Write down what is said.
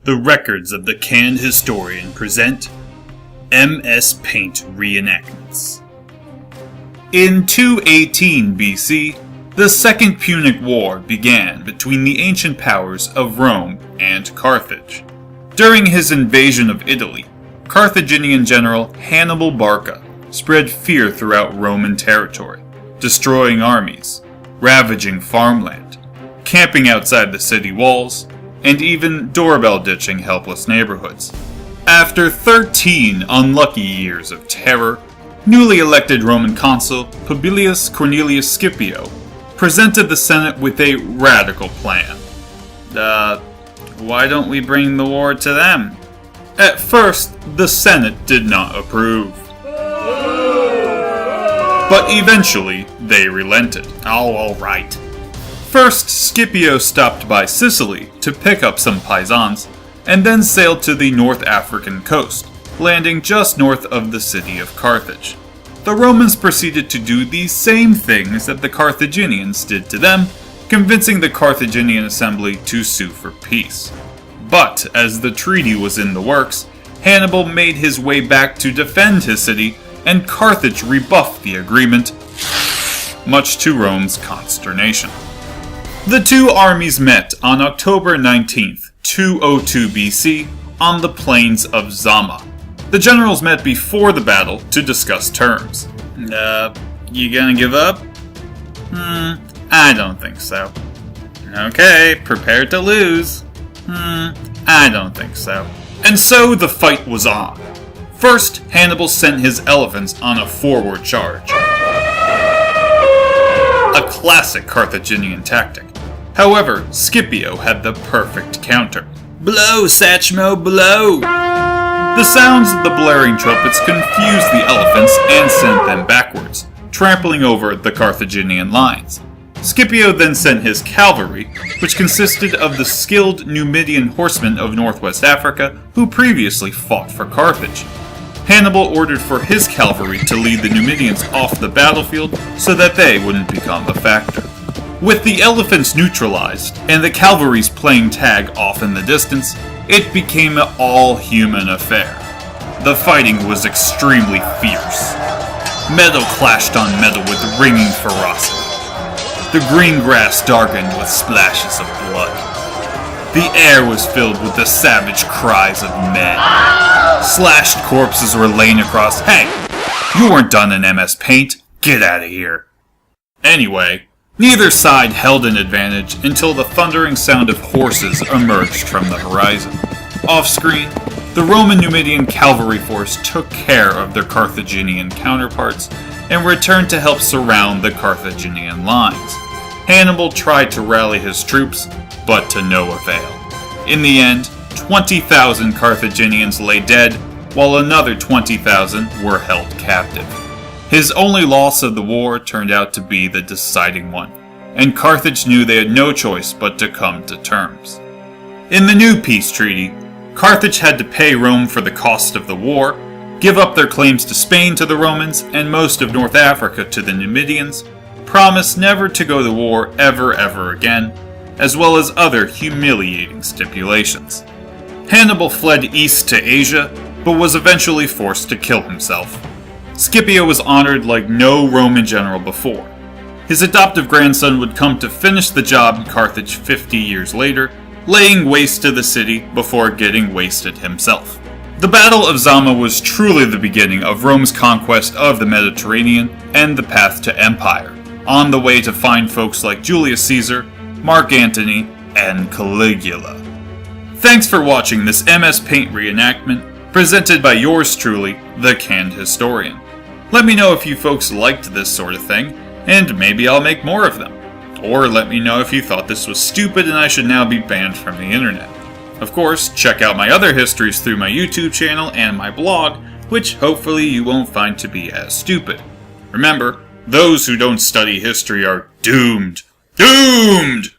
the records of the canned historian present MS Paint Reenactments. In 218 BC, the Second Punic War began between the ancient powers of Rome and Carthage. During his invasion of Italy, Carthaginian general Hannibal Barca spread fear throughout Roman territory, destroying armies, ravaging farmland, camping outside the city walls, and even doorbell ditching helpless neighborhoods. After 13 unlucky years of terror, newly elected Roman consul Publius Cornelius Scipio presented the Senate with a radical plan. Why don't we bring the war to them? At first, the Senate did not approve. But eventually, they relented. Oh, alright. First, Scipio stopped by Sicily to pick up some paisans, and then sailed to the North African coast, landing just north of the city of Carthage. The Romans proceeded to do the same things that the Carthaginians did to them, convincing the Carthaginian assembly to sue for peace. But as the treaty was in the works, Hannibal made his way back to defend his city, and Carthage rebuffed the agreement, much to Rome's consternation. The two armies met on October 19th, 202 BC, on the plains of Zama. The generals met before the battle to discuss terms. You gonna give up? I don't think so. Okay, prepare to lose. I don't think so. And so the fight was on. First, Hannibal sent his elephants on a forward charge. A classic Carthaginian tactic. However, Scipio had the perfect counter. Blow, Sachmo, blow! The sounds of the blaring trumpets confused the elephants and sent them backwards, trampling over the Carthaginian lines. Scipio then sent his cavalry, which consisted of the skilled Numidian horsemen of northwest Africa who previously fought for Carthage. Hannibal ordered for his cavalry to lead the Numidians off the battlefield so that they wouldn't become a factor. With the elephants neutralized and the cavalries playing tag off in the distance, it became an all-human affair. The fighting was extremely fierce. Metal clashed on metal with ringing ferocity. The green grass darkened with splashes of blood. The air was filled with the savage cries of men. Slashed corpses were laying across. Hey, you weren't done in MS Paint. Get out of here. Anyway, neither side held an advantage until the thundering sound of horses emerged from the horizon. Off-screen, the Roman Numidian cavalry force took care of their Carthaginian counterparts and returned to help surround the Carthaginian lines. Hannibal tried to rally his troops, but to no avail. In the end, 20,000 Carthaginians lay dead, while another 20,000 were held captive. His only loss of the war turned out to be the deciding one, and Carthage knew they had no choice but to come to terms. In the new peace treaty, Carthage had to pay Rome for the cost of the war, give up their claims to Spain to the Romans and most of North Africa to the Numidians, promise never to go to war ever again, as well as other humiliating stipulations. Hannibal fled east to Asia, but was eventually forced to kill himself. Scipio was honored like no Roman general before. His adoptive grandson would come to finish the job in Carthage 50 years later, laying waste to the city before getting wasted himself. The Battle of Zama was truly the beginning of Rome's conquest of the Mediterranean and the path to empire, on the way to find folks like Julius Caesar, Mark Antony, and Caligula. Thanks for watching this MS Paint reenactment, presented by yours truly, the Canned Historian. Let me know if you folks liked this sort of thing, and maybe I'll make more of them. Or let me know if you thought this was stupid and I should now be banned from the internet. Of course, check out my other histories through my YouTube channel and my blog, which hopefully you won't find to be as stupid. Remember, those who don't study history are doomed. Doomed!